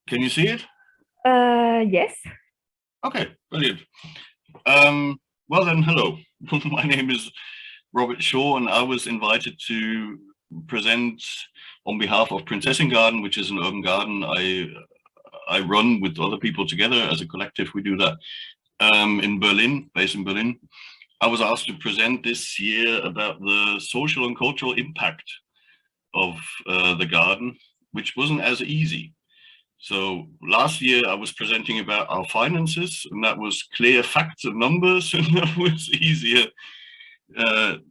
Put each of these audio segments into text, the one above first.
Can you see it? Yes. Okay, brilliant. Well then, hello. My name is Robert Shaw, and I was invited to present on behalf of Prinzessinnengärten, which is an urban garden I run with other people together as a collective. We do that in Berlin, based in Berlin. I was asked to present this year about the social and cultural impact of the garden, which wasn't as easy. So last year I was presenting about our finances, and that was clear facts and numbers, and that was easier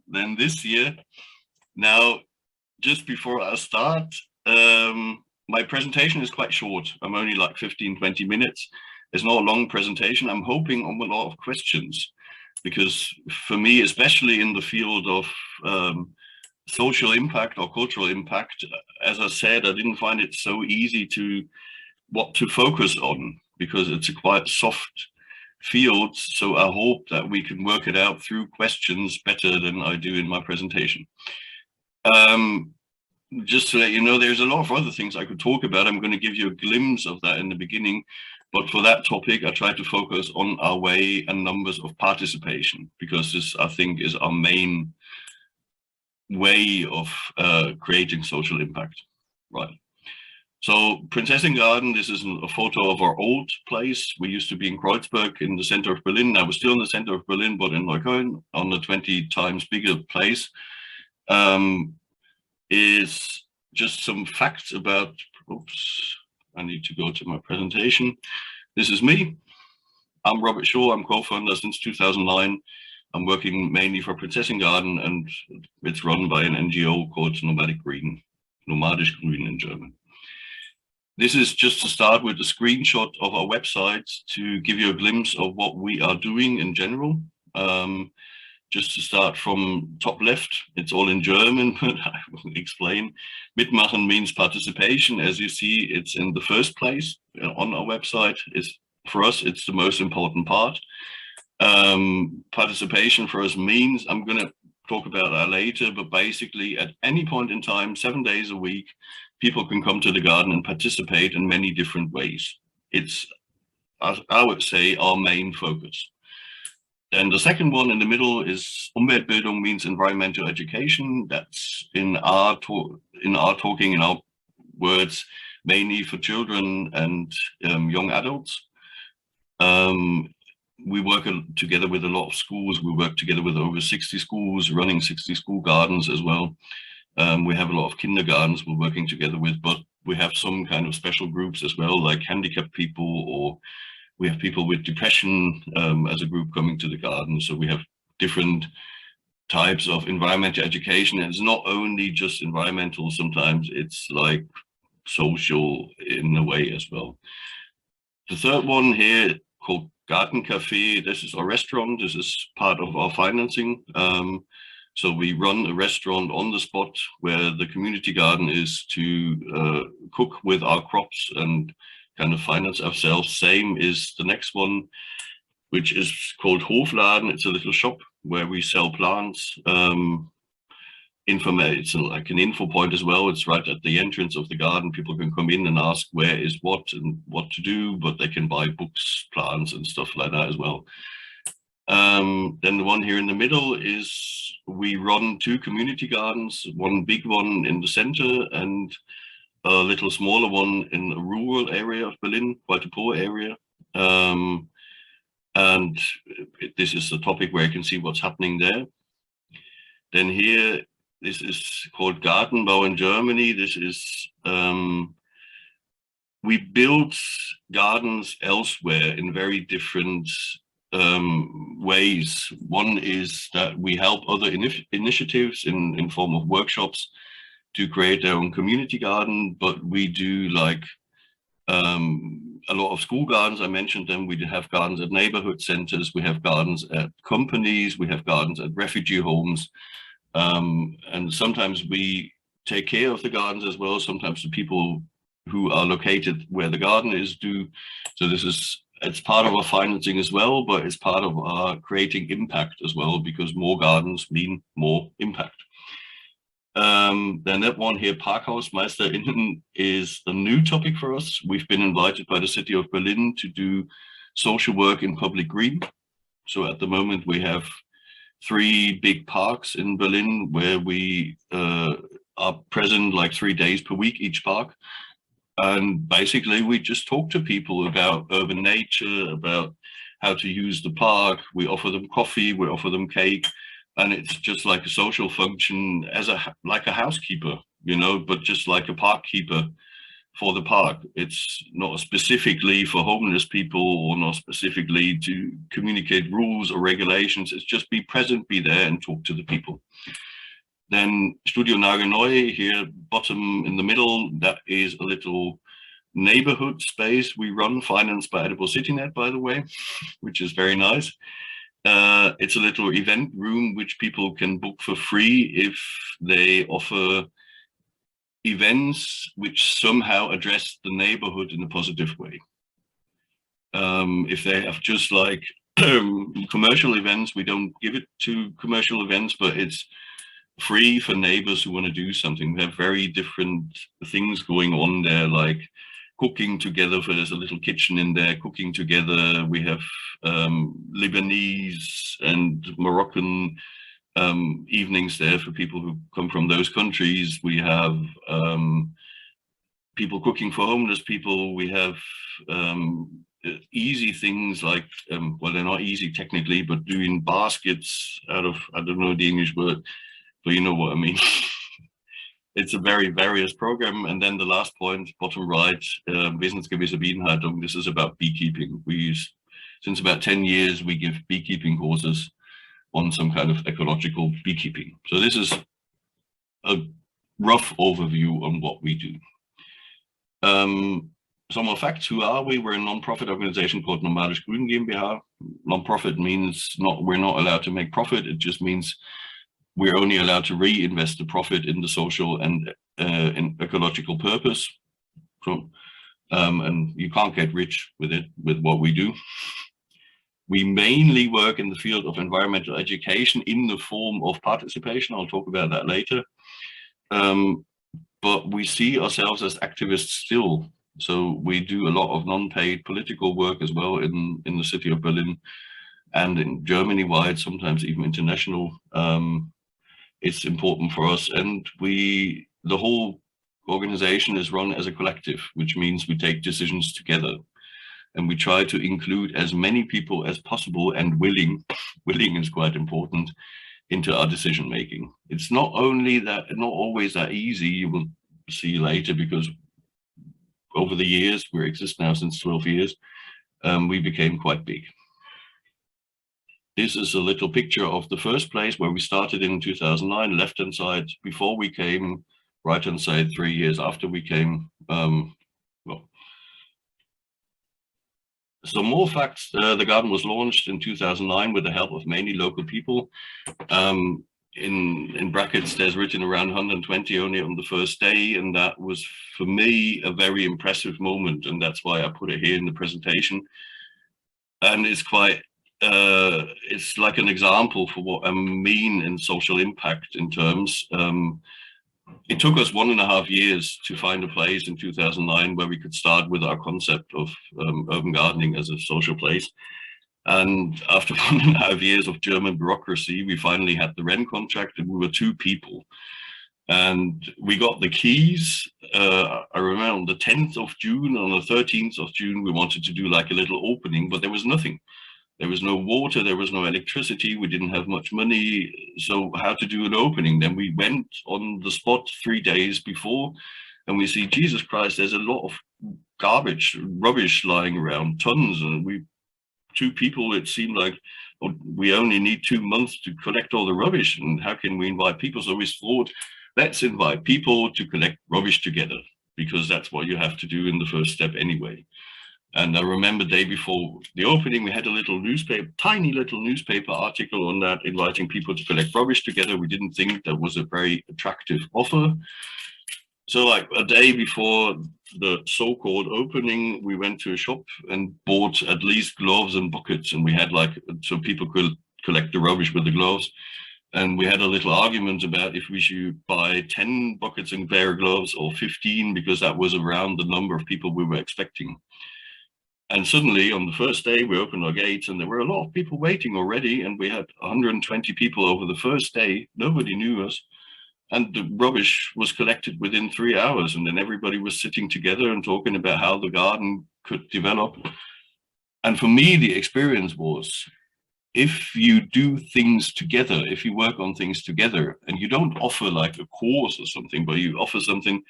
than this year. Now, just before I start, my presentation is quite short. I'm only like 15-20 minutes. It's not a long presentation. I'm hoping on a lot of questions, because for me, especially in the field of social impact or cultural impact, as I said, I didn't find it so easy to what to focus on, because it's a quite soft field. So I hope that we can work it out through questions better than I do in my presentation. Just to let you know, there's a lot of other things I could talk about. I'm going to give you a glimpse of that in the beginning, but for that topic, I try to focus on our way and numbers of participation, because this, I think, is our main way of creating social impact. Right. So Prinzessinnengärten, this is a photo of our old place. We used to be in Kreuzberg in the center of Berlin. Now we're still in the center of Berlin, but in Neukölln, on a 20 times bigger place. Is just some facts about, oops, I need to go to my presentation. This is me. I'm Robert Shaw. I'm co-founder since 2009. I'm working mainly for Prinzessinnengärten, and it's run by an NGO called Nomadic Green, Nomadisch Grün in German. This is just to start with a screenshot of our website to give you a glimpse of what we are doing in general. Just to start from top left, it's all in German, but I will explain. Mitmachen means participation. As you see, it's in the first place on our website. For us, it's the most important part. Participation for us means, I'm going to talk about that later, but basically at any point in time, 7 days a week, people can come to the garden and participate in many different ways. It's, I would say, our main focus. And the second one in the middle is Umweltbildung, means environmental education. That's in our talking, in our words, mainly for children and young adults. We work together with a lot of schools. We work together with over 60 schools, running 60 school gardens as well. We have a lot of kindergartens we're working together with, but we have some kind of special groups as well, like handicapped people, or we have people with depression as a group coming to the garden. So we have different types of environmental education. It's not only just environmental, sometimes it's like social in a way as well. The third one here called Garten Café, this is our restaurant. This is part of our financing. So we run a restaurant on the spot where the community garden is to cook with our crops and kind of finance ourselves. Same is the next one, which is called Hofladen. It's a little shop where we sell plants. It's like an info point as well. It's right at the entrance of the garden. People can come in and ask where is what and what to do, but they can buy books, plants and stuff like that as well. Then the one here in the middle is we run 2 community gardens, one big one in the center and a little smaller one in a rural area of Berlin, quite a poor area. And this is the topic where you can see what's happening there. Then here, this is called Gartenbau in Germany. This is, we build gardens elsewhere in very different ways. One is that we help other initiatives in form of workshops to create their own community garden, but we do like a lot of school gardens. I mentioned them. We have gardens at neighborhood centers, we have gardens at companies, we have gardens at refugee homes, and sometimes we take care of the gardens as well. Sometimes the people who are located where the garden is do. So it's part of our financing as well, but it's part of our creating impact as well, because more gardens mean more impact. Then that one here, Parkhausmeisterinnen, is a new topic for us. We've been invited by the city of Berlin to do social work in public green. So at the moment we have 3 big parks in Berlin where we are present like 3 days per week, each park. And basically we just talk to people about urban nature, about how to use the park. We offer them coffee, we offer them cake. And it's just like a social function as like a housekeeper, you know, but just like a park keeper for the park. It's not specifically for homeless people or not specifically to communicate rules or regulations. It's just be present, be there and talk to the people. Then Studio Nagelneu here, bottom in the middle, that is a little neighborhood space we run, financed by EdiCitNet, by the way, which is very nice. It's a little event room which people can book for free if they offer events which somehow address the neighborhood in a positive way. If they have just like commercial events, we don't give it to commercial events, but it's free for neighbors who want to do something. We have very different things going on there, like cooking together. There's a little kitchen in there, cooking together. We have Lebanese and Moroccan evenings there for people who come from those countries. We have people cooking for homeless people. We have easy things like, well, they're not easy technically, but doing baskets out of, I don't know the English word, but you know what I mean. It's a very various program. And then the last point, bottom right, Wesensgewisse Bienenhaltung. This is about beekeeping. Since about 10 years, we give beekeeping courses on some kind of ecological beekeeping. So this is a rough overview on what we do. Some more facts. Who are we? We're a non-profit organization called Nabolagshager GmbH. Non-profit means we're not allowed to make profit. It just means we're only allowed to reinvest the profit in the social and in ecological purpose. So, and you can't get rich with it, with what we do. We mainly work in the field of environmental education in the form of participation. I'll talk about that later. But we see ourselves as activists still. So we do a lot of non-paid political work as well in the city of Berlin and in Germany-wide, sometimes even international. It's important for us. And the whole organization is run as a collective, which means we take decisions together. And we try to include as many people as possible, and willing is quite important, into our decision making. It's not only that, not always that easy, you will see later, because over the years, we exist now since 12 years, we became quite big. This is a little picture of the first place where we started in 2009, left-hand side before we came, right-hand side 3 years after we came. Well, some more facts. The garden was launched in 2009 with the help of mainly local people. In brackets, there's written around 120 only on the first day, and that was, for me, a very impressive moment, and that's why I put it here in the presentation. And it's quite, it's like an example for what I mean in social impact in terms. It took us 1.5 years to find a place in 2009 where we could start with our concept of urban gardening as a social place. And after 1.5 years of German bureaucracy, we finally had the rent contract, and we were 2 people. And we got the keys. I remember on the 10th of June, on the 13th of June, we wanted to do like a little opening, but there was nothing. There was no water, there was no electricity, we didn't have much money. So how to do an opening? Then we went on the spot 3 days before, and we see, Jesus Christ, there's a lot of garbage, rubbish lying around, tons. And we, 2 people, it seemed like, oh, we only need 2 months to collect all the rubbish. And how can we invite people? So we thought, let's invite people to collect rubbish together, because that's what you have to do in the first step anyway. And I remember the day before the opening, we had a little newspaper, tiny little newspaper article on that, inviting people to collect rubbish together. We didn't think that was a very attractive offer. So like a day before the so-called opening, we went to a shop and bought at least gloves and buckets. And we had like, so people could collect the rubbish with the gloves. And we had a little argument about if we should buy 10 buckets and bear gloves or 15, because that was around the number of people we were expecting. And suddenly on the first day, we opened our gates and there were a lot of people waiting already. And we had 120 people over the first day. Nobody knew us. And the rubbish was collected within 3 hours. And then everybody was sitting together and talking about how the garden could develop. And for me, the experience was, if you do things together, if you work on things together, and you don't offer like a course or something, but you offer something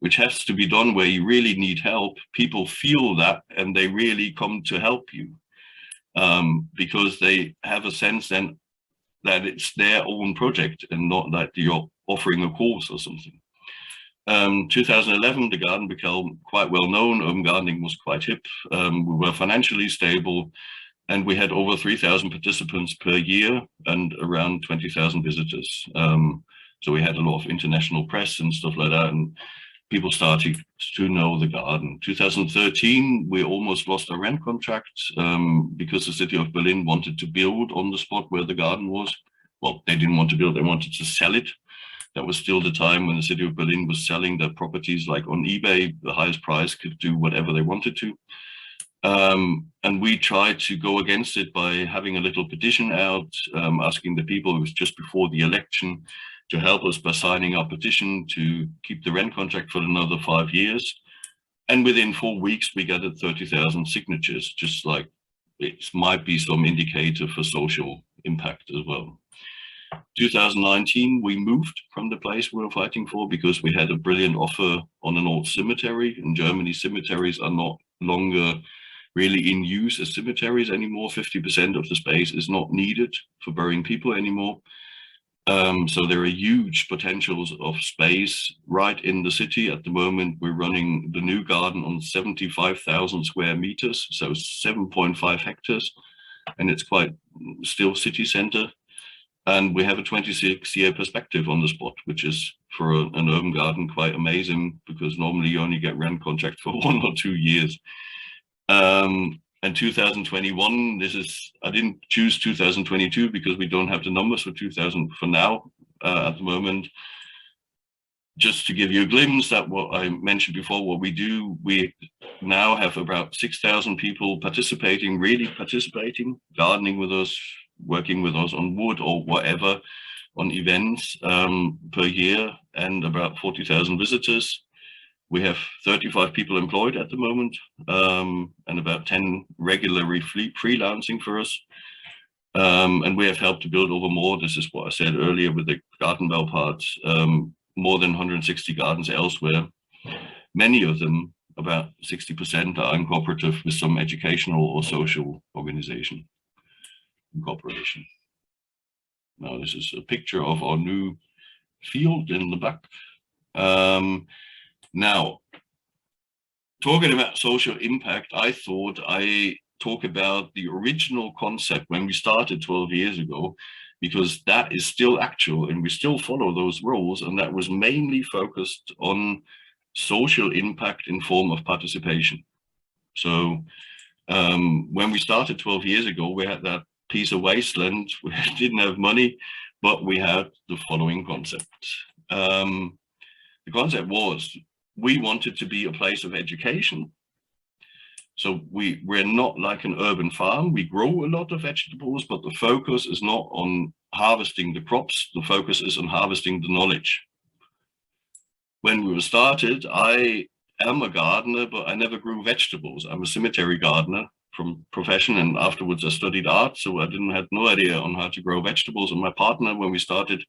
which has to be done where you really need help, people feel that and they really come to help you, because they have a sense then that it's their own project and not that you're offering a course or something. 2011, the garden became quite well known. Urban gardening was quite hip. We were financially stable, and we had over 3,000 participants per year and around 20,000 visitors. So we had a lot of international press and stuff like that, and people started to know the garden. 2013, we almost lost our rent contract because the city of Berlin wanted to build on the spot where the garden was. Well, they didn't want to build, they wanted to sell it. That was still the time when the city of Berlin was selling their properties like on eBay, the highest price, could do whatever they wanted to. And we tried to go against it by having a little petition out, asking the people, it was just before the election, to help us by signing our petition to keep the rent contract for another 5 years. And within 4 weeks, we gathered 30,000 signatures, just like it might be some indicator for social impact as well. 2019, we moved from the place we were fighting for because we had a brilliant offer on an old cemetery. In Germany, cemeteries are not longer really in use as cemeteries anymore. 50% of the space is not needed for burying people anymore. So there are huge potentials of space right in the city. At the moment, we're running the new garden on 75,000 square meters, so 7.5 hectares, and it's quite still city center. And we have a 26-year perspective on the spot, which is for an urban garden quite amazing, because normally you only get rent contract for 1 or 2 years. And 2021, I didn't choose 2022 because we don't have the numbers for 2000 for now at the moment. Just to give you a glimpse at what I mentioned before, what we do, we now have about 6,000 people participating, really participating, gardening with us, working with us on wood or whatever, on events per year, and about 40,000 visitors. We have 35 people employed at the moment, and about 10 regularly freelancing for us. And we have helped to build over more. This is what I said earlier with the Gartenbau part, more than 160 gardens elsewhere. Many of them, about 60%, are incorporative with some educational or social organization incorporation. Now, this is a picture of our new field in the back. Now, talking about social impact, I thought I talk about the original concept when we started 12 years ago, because that is still actual and we still follow those rules. And that was mainly focused on social impact in form of participation. So when we started 12 years ago, we had that piece of wasteland. We didn't have money, but we had the following concept. The concept was, we wanted to be a place of education. So we're not like an urban farm. We grow a lot of vegetables, but the focus is not on harvesting the crops. The focus is on harvesting the knowledge. When we were started, I am a gardener, but I never grew vegetables. I'm a cemetery gardener from profession, and afterwards I studied art, so I had no idea on how to grow vegetables. And my partner, when we started,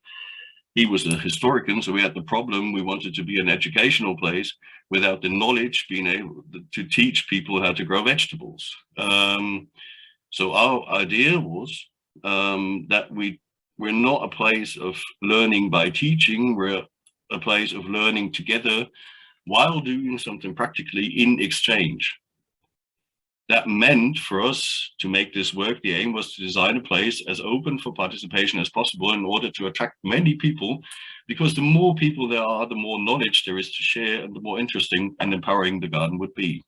he was a historian, so we had the problem. We wanted to be an educational place without the knowledge, being able to teach people how to grow vegetables. So our idea was that we're not a place of learning by teaching, we're a place of learning together while doing something practically in exchange. That meant for us to make this work, the aim was to design a place as open for participation as possible in order to attract many people, because the more people there are, the more knowledge there is to share and the more interesting and empowering the garden would be.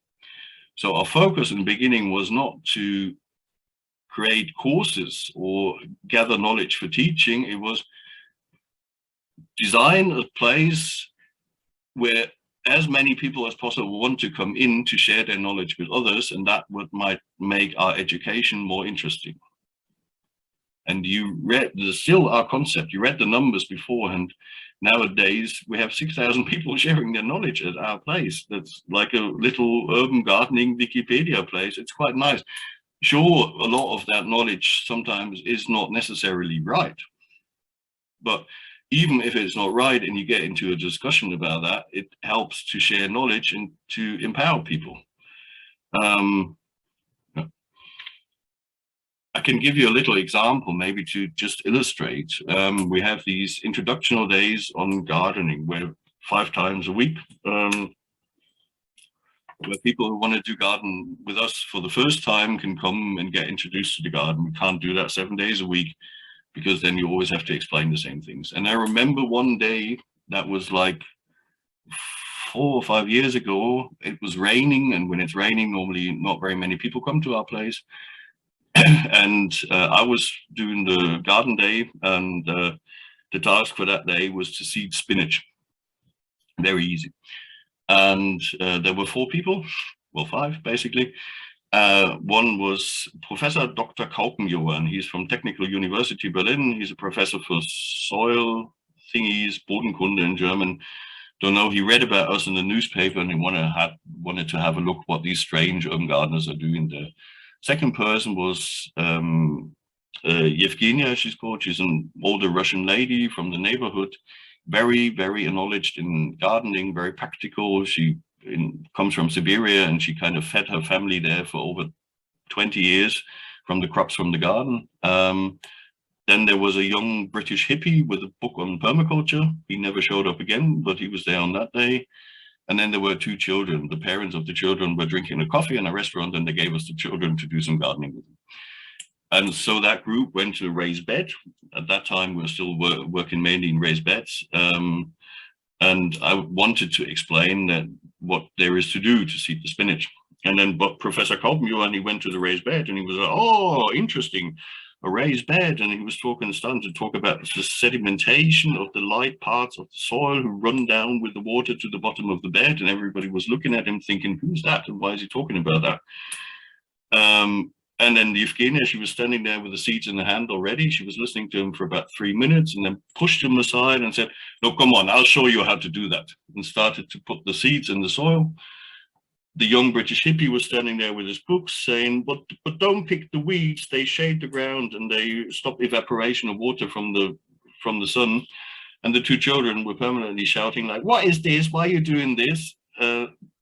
So our focus in the beginning was not to create courses or gather knowledge for teaching. It was design a place where as many people as possible want to come in to share their knowledge with others, and that might make our education more interesting. And you read, there's still our concept, you read the numbers before, and nowadays we have 6,000 people sharing their knowledge at our place. That's like a little urban gardening Wikipedia place. It's quite nice. Sure, a lot of that knowledge sometimes is not necessarily right, but even if it's not right and you get into a discussion about that, it helps to share knowledge and to empower people. I can give you a little example, maybe to just illustrate. We have these introductional days on gardening, where 5 times a week, where people who want to do garden with us for the first time can come and get introduced to the garden. We can't do that 7 days a week, because then you always have to explain the same things. And I remember one day that was like 4 or 5 years ago, it was raining, and when it's raining, normally not very many people come to our place. And I was doing the garden day, and the task for that day was to seed spinach. Very easy. And there were 4 people, well, 5 basically. One was Professor Dr. Kaupenjohann. He's from Technical University Berlin. He's a professor for soil thingies, Bodenkunde in German. Don't know, he read about us in the newspaper, and he wanted to have a look what these strange urban gardeners are doing there. Second person was Yevgenia, she's called. She's an older Russian lady from the neighborhood, very, very knowledgeable in gardening, very practical. She comes from Siberia, and she kind of fed her family there for over 20 years from the crops from the garden. Then there was a young British hippie with a book on permaculture. He never showed up again, but he was there on that day. And then there were 2 children. The parents of the children were drinking a coffee in a restaurant, and they gave us the children to do some gardening with them. And so that group went to a raised bed. At that time, we were still working mainly in raised beds. And I wanted to explain that what there is to do to seed the spinach. And then but Professor Kaupenjohann, he went to the raised bed, and he was like, oh, interesting, a raised bed. And he was starting to talk about the sedimentation of the light parts of the soil who run down with the water to the bottom of the bed. And everybody was looking at him thinking, who's that? And why is he talking about that? And then Evgenia, she was standing there with the seeds in the hand already. She was listening to him for about 3 minutes, and then pushed him aside and said, no, come on, I'll show you how to do that. And started to put the seeds in the soil. The young British hippie was standing there with his books saying, but don't pick the weeds, they shade the ground and they stop evaporation of water from the sun. And the 2 children were permanently shouting like, what is this? Why are you doing this?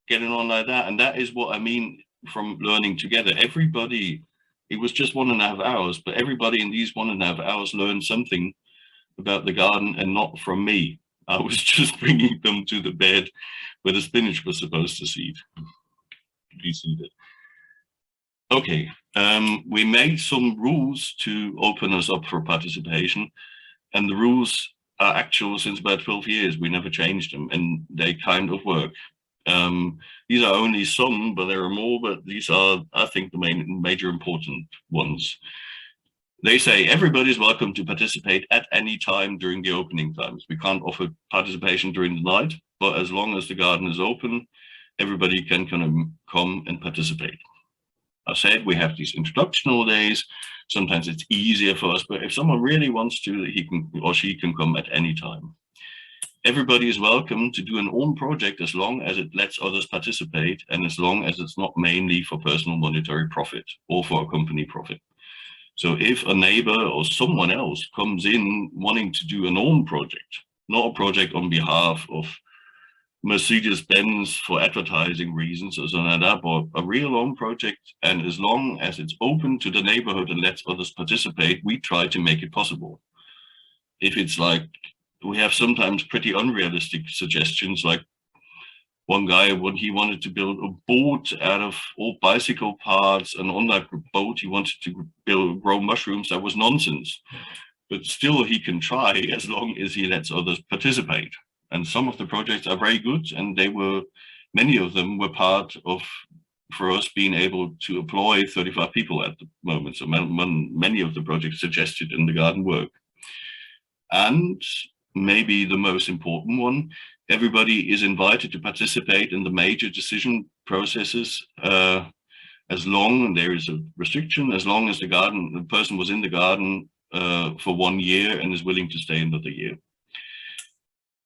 Getting on like that. And that is what I mean from learning together. Everybody, it was just 1.5 hours, but everybody in these 1.5 hours learned something about the garden, and not from me. I was just bringing them to the bed where the spinach was supposed to be seeded. Okay, we made some rules to open us up for participation, and the rules are actual since about 12 years. We never changed them, and they kind of work. These are only some, but there are more, but these are, I think, the major important ones. They say everybody's welcome to participate at any time during the opening times. We can't offer participation during the night, but as long as the garden is open, everybody can kind of come and participate. I said we have these introductional days. Sometimes it's easier for us, but if someone really wants to, he can or she can come at any time. Everybody is welcome to do an own project as long as it lets others participate, and as long as it's not mainly for personal monetary profit or for a company profit. So if a neighbor or someone else comes in wanting to do an own project, not a project on behalf of Mercedes-Benz for advertising reasons or something like that, but a real own project, and as long as it's open to the neighborhood and lets others participate, we try to make it possible. If it's like, we have sometimes pretty unrealistic suggestions, like one guy, when he wanted to build a boat out of old bicycle parts, and on that boat he wanted to grow mushrooms, that was nonsense. But still he can try as long as he lets others participate. And some of the projects are very good, and many of them were part of for us being able to employ 35 people at the moment. So many of the projects suggested in the garden work. And maybe the most important one, everybody is invited to participate in the major decision processes, as long there is a restriction, as long as the person was in the garden for 1 year and is willing to stay another year.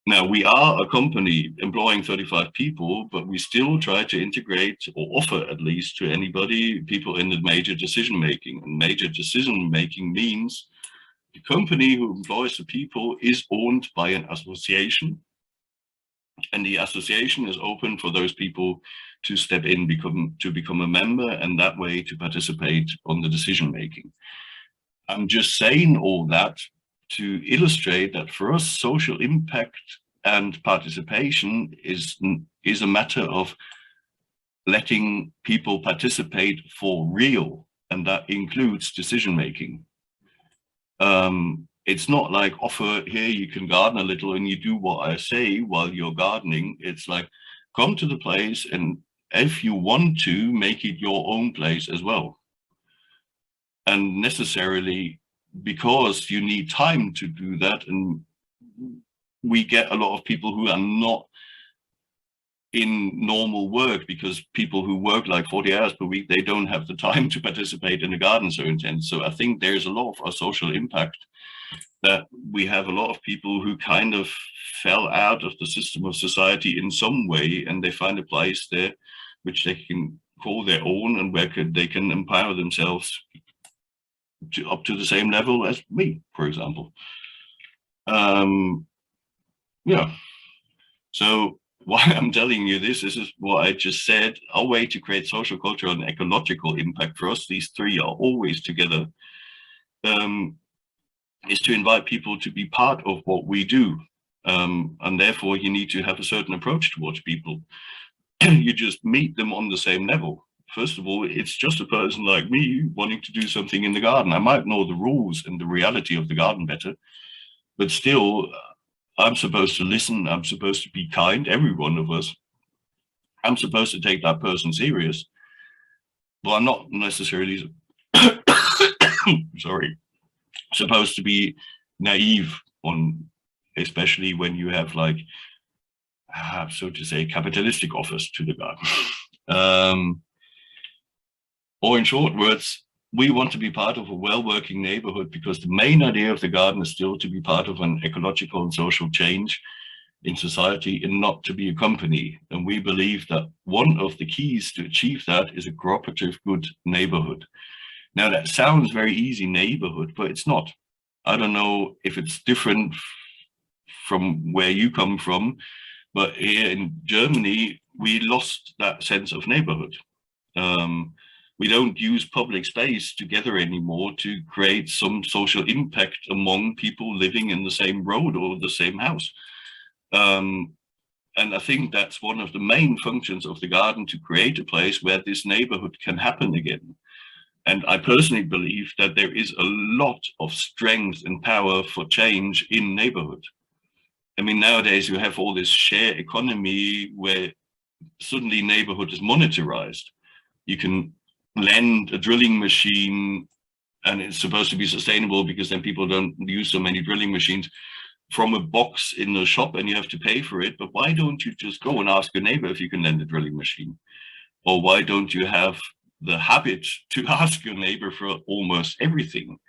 Now, we are a company employing 35 people, but we still try to integrate, or offer at least to anybody, people in the major decision making. And major decision making means the company who employs the people is owned by an association, and the association is open for those people to step in, to become a member, and that way to participate on the decision making. I'm just saying all that to illustrate that for us, social impact and participation is a matter of letting people participate for real, and that includes decision making. It's not like offer here, you can garden a little and you do what I say while you're gardening. It's like, come to the place, and if you want to, make it your own place as well. And necessarily, because you need time to do that, and we get a lot of people who are not in normal work, because people who work like 40 hours per week, they don't have the time to participate in the garden so intense. So I think there's a lot of our social impact, that we have a lot of people who kind of fell out of the system of society in some way, and they find a place there which they can call their own, and where they can empower themselves up to the same level as me, for example. Yeah. So why I'm telling you this is what I just said. Our way to create social, cultural, and ecological impact for us, these three are always together, is to invite people to be part of what we do. And therefore, you need to have a certain approach towards people. You just meet them on the same level. First of all, it's just a person like me wanting to do something in the garden. I might know the rules and the reality of the garden better, but still, I'm supposed to listen. I'm supposed to be kind, every one of us. I'm supposed to take that person serious, but I'm not necessarily, sorry, supposed to be naive on, especially when you have, like, so to say, capitalistic offers to the garden. Or in short words, we want to be part of a well-working neighborhood, because the main idea of the garden is still to be part of an ecological and social change in society, and not to be a company. And we believe that one of the keys to achieve that is a cooperative, good neighborhood. Now, that sounds very easy, neighborhood, but it's not. I don't know if it's different from where you come from, but here in Germany, we lost that sense of neighborhood. We don't use public space together anymore to create some social impact among people living in the same road or the same house. And I think that's one of the main functions of the garden, to create a place where this neighborhood can happen again. And I personally believe that there is a lot of strength and power for change in neighborhood. I mean, nowadays you have all this share economy where suddenly neighborhood is monetized. You can lend a drilling machine, and it's supposed to be sustainable, because then people don't use so many drilling machines, from a box in the shop, and you have to pay for it. But why don't you just go and ask your neighbor if you can lend a drilling machine? Or why don't you have the habit to ask your neighbor for almost everything?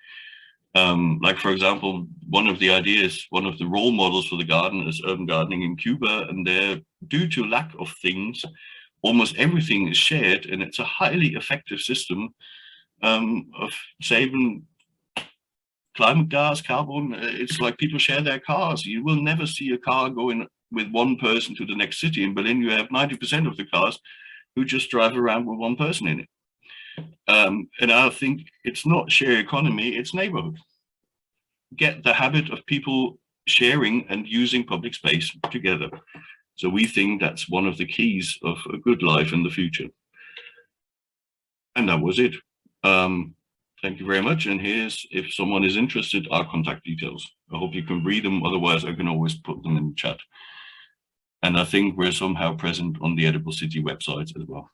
Like, for example, one of the ideas, one of the role models for the garden is urban gardening in Cuba, and there, due to lack of things, almost everything is shared, and it's a highly effective system of saving climate gas, carbon. It's like people share their cars. You will never see a car going with one person to the next city. In Berlin, you have 90% of the cars who just drive around with one person in it. And I think it's not share economy, it's neighborhood. Get the habit of people sharing and using public space together. So we think that's one of the keys of a good life in the future. And that was it. Thank you very much. And here's, if someone is interested, our contact details. I hope you can read them. Otherwise, I can always put them in the chat. And I think we're somehow present on the Edible City website as well.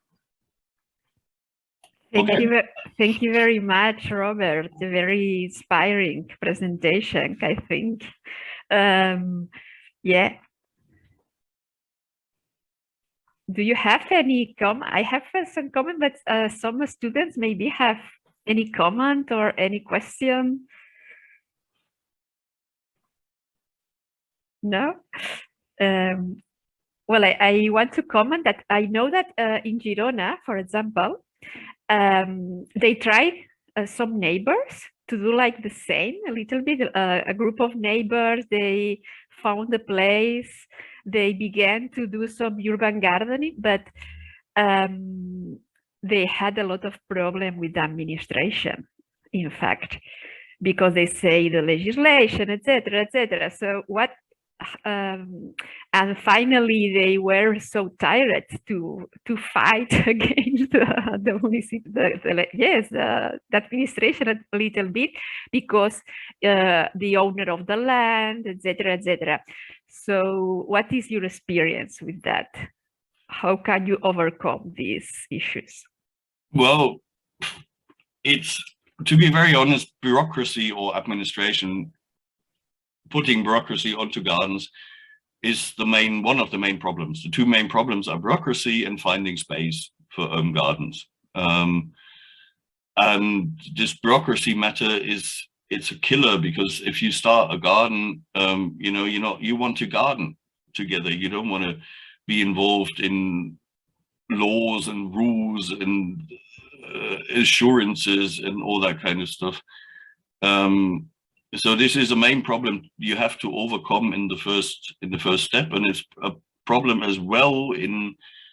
Thank Okay. you. Thank you very much, Robert. A very inspiring presentation, I think. Yeah. Do you have any comment? I have some comment, but some students maybe have any comment or any question. No? Well, I want to comment that I know that in Girona, for example, they tried some neighbors to do like the same a little bit. A group of neighbors, they found a place, they began to do some urban gardening, but they had a lot of problem with the administration, in fact, because they say the legislation, etc., etc. So what and finally they were so tired to fight against the administration a little bit, because the owner of the land, etc., etc. So what is your experience with that? How can you overcome these issues? Well, it's, to be very honest, bureaucracy or administration, putting bureaucracy onto gardens is one of the main problems. The two main problems are bureaucracy and finding space for gardens. And this bureaucracy matter it's a killer, because if you start a garden, you want to garden together. You don't want to be involved in laws and rules and assurances and all that kind of stuff. So this is a main problem you have to overcome in the first step, and it's a problem as well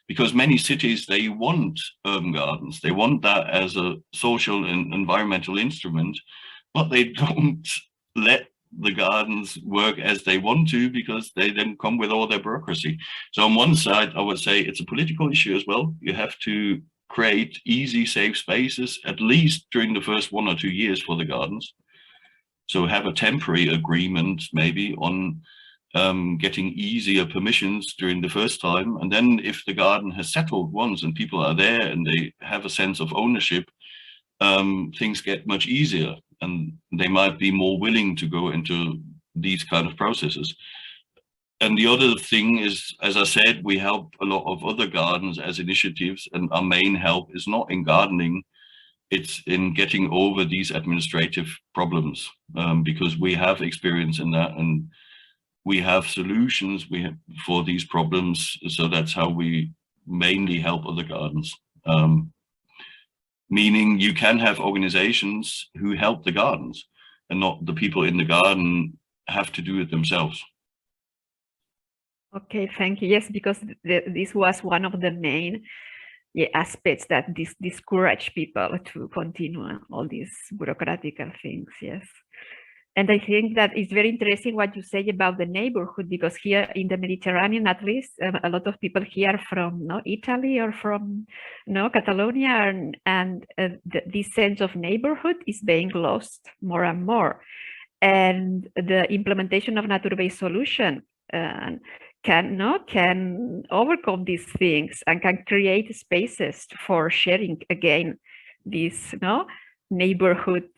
because many cities, they want urban gardens. They want that as a social and environmental instrument, but they don't let the gardens work as they want to, because they then come with all their bureaucracy. So on one side, I would say it's a political issue as well. You have to create easy, safe spaces, at least during the first 1 or 2 years for the gardens. So have a temporary agreement maybe on getting easier permissions during the first time. And then if the garden has settled once and people are there and they have a sense of ownership, things get much easier, and they might be more willing to go into these kind of processes. And the other thing is, as I said, we help a lot of other gardens as initiatives, and our main help is not in gardening, it's in getting over these administrative problems, because we have experience in that and we have solutions for these problems. So that's how we mainly help other gardens. Meaning you can have organizations who help the gardens, and not the people in the garden have to do it themselves. Okay, thank you. Yes, because this was one of the main aspects that discourage people to continue all these bureaucratic things. Yes. And I think that it's very interesting what you say about the neighborhood, because here in the Mediterranean, at least, a lot of people here from Italy or from Catalonia, and this sense of neighborhood is being lost more and more. And the implementation of nature-based solution can overcome these things and can create spaces for sharing again this neighborhood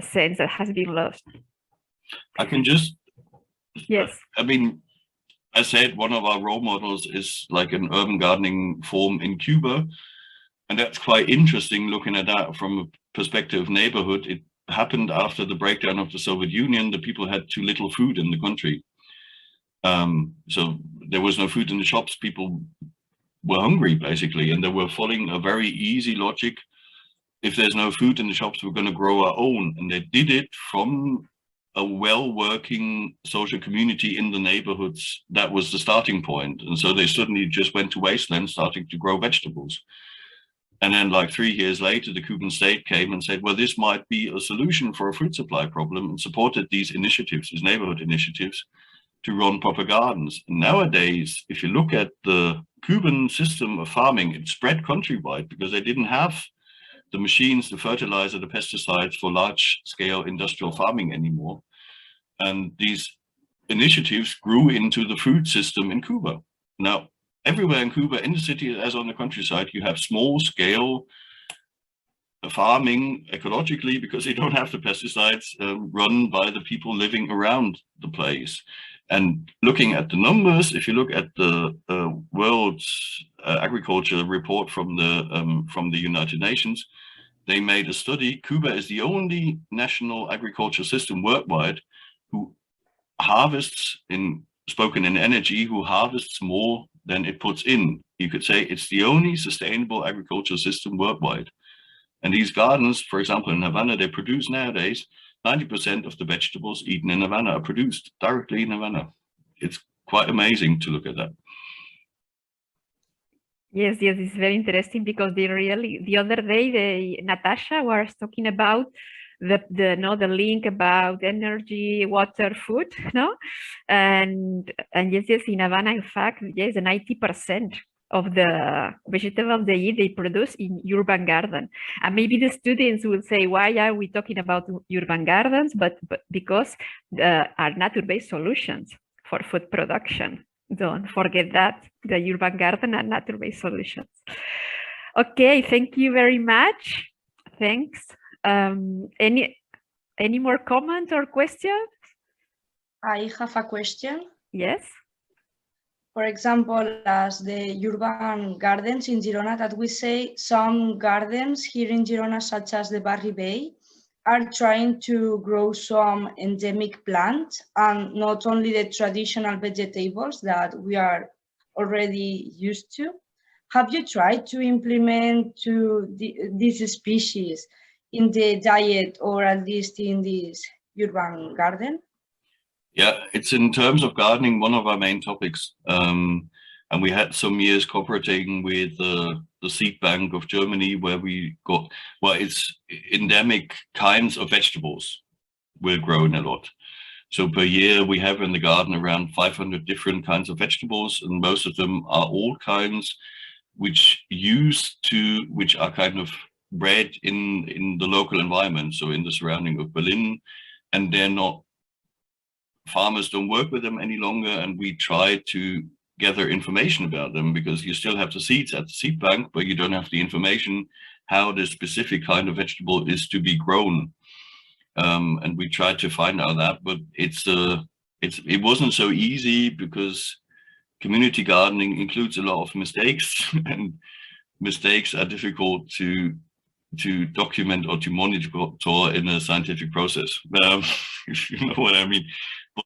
sense that has been lost. I can just, yes. I mean, I said one of our role models is like an urban gardening form in Cuba, and that's quite interesting looking at that from a perspective of neighborhood. It happened after the breakdown of the Soviet Union. The people had too little food in the country. So there was no food in the shops. People were hungry, basically, and they were following a very easy logic. If there's no food in the shops, we're going to grow our own. And they did it from a well-working social community in the neighborhoods. That was the starting point. And so they suddenly just went to wasteland, starting to grow vegetables. And then like 3 years later, the Cuban state came and said, well, this might be a solution for a food supply problem, and supported these initiatives, these neighborhood initiatives, to run proper gardens. And nowadays, if you look at the Cuban system of farming, it spread countrywide because they didn't have the machines, the fertilizer, the pesticides for large-scale industrial farming anymore. And these initiatives grew into the food system in Cuba. Now, everywhere in Cuba, in the city as on the countryside, you have small-scale farming ecologically because they don't have the pesticides run by the people living around the place. And looking at the numbers, if you look at the World Agriculture Report from the United Nations, they made a study. Cuba is the only national agriculture system worldwide who harvests, spoken in energy, who harvests more than it puts in. You could say it's the only sustainable agricultural system worldwide. And these gardens, for example, in Havana, they produce nowadays 90% of the vegetables eaten in Havana are produced directly in Havana. It's quite amazing to look at that. Yes, it's very interesting because the other day, Natasha was talking about the link about energy, water, food, no? And yes, in Havana, in fact, yes, 90% of the vegetables they eat, they produce in urban garden. And maybe the students will say, why are we talking about urban gardens? But because are nature-based solutions for food production. Don't forget that, the urban garden and nature-based solutions. Okay, thank you very much. Thanks. Any more comments or questions? I have a question. Yes. For example, as the urban gardens in Girona, that we say some gardens here in Girona, such as the Barri Bay, are trying to grow some endemic plants and not only the traditional vegetables that we are already used to. Have you tried to implement these species in the diet or at least in this urban garden? Yeah, it's in terms of gardening one of our main topics. And we had some years cooperating with the seed bank of Germany, where we got, well, it's endemic kinds of vegetables we're growing a lot. So per year we have in the garden around 500 different kinds of vegetables, and most of them are all kinds which are kind of bred in the local environment, so in the surrounding of Berlin, and they're not, farmers don't work with them any longer, and we try to gather information about them, because you still have the seeds at the seed bank, but you don't have the information how the specific kind of vegetable is to be grown. And we tried to find out that, but it wasn't so easy, because community gardening includes a lot of mistakes, and mistakes are difficult to document or to monitor in a scientific process, if you know what I mean. But